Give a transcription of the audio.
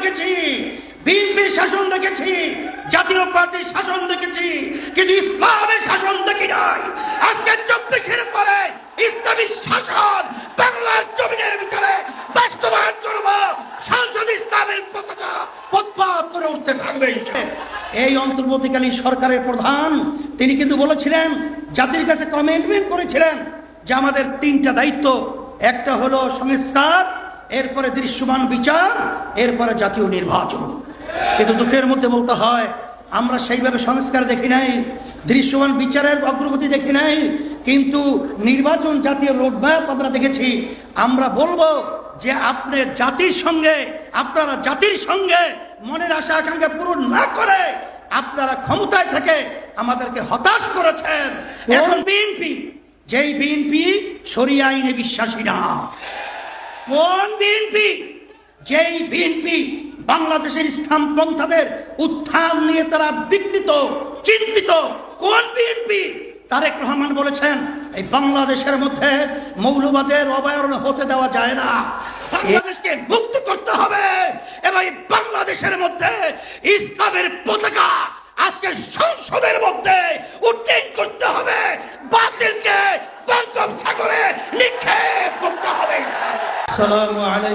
দেখেছি, বিএনপির শাসন দেখেছি, জাতীয় পার্টির শাসন দেখেছি, কিন্তু ইসলামের শাসন দেখি নাই। আজকে 24-এর পরে ইসলামিক শাসন বাংলার জমিনের ভিতরে বাস্তবায়ন করব। সংসদ ইসলামের পতাকা পথ করে উঠতে থাকবে। এই অন্তর্বর্তীকালীন সরকারের প্রধান তিনি কিন্তু বলেছিলেন, জাতির কাছে কমিটমেন্ট করেছিলেন যে আমাদের 3টা দায়িত্ব, একটা হলো সংস্কার, এরপরে দৃশ্যমান বিচার, এরপরে জাতীয় নির্বাচন। কিন্তু দুঃখের মধ্যে বলতে হয় আমরা সেইভাবে সংস্কার দেখি নাই, দৃশ্যমান বিচারের অগ্রগতি দেখি নাই, কিন্তু নির্বাচন জাতীয় রোডম্যাপ আমরা দেখেছি। আমরা বলবো যে আপনারা জাতির সঙ্গে মনের আশা আকাঙ্ক্ষা পূরণ না করে আপনারা ক্ষমতায় থেকে আমাদেরকে হতাশ করেছেন। এখন বিএনপি, যেই বিএনপি শরিয়া আইনে বিশ্বাসী না, কোন বিএনপি? যেই বিএনপি বাংলাদেশের ইসলাম পন্থাদের উত্থান নিয়ে তারা বিঘ্নিত, চিন্তিত। কোন বিএনপি? তারেক রহমান বলেছেন এই বাংলাদেশের মধ্যে মৌলবাদের অভয়ারণ্য হতে দেওয়া যায় না, বাংলাদেশকে মুক্ত করতে হবে এবং বাংলাদেশের মধ্যে ইসলামের পতাকা আজকে সংসদের মধ্যে উড্ডীন করতে হবে, বাতিলকে বঙ্গোপসাগরে নিক্ষেপ করতে হবে। আসসালামু আলাইকুম।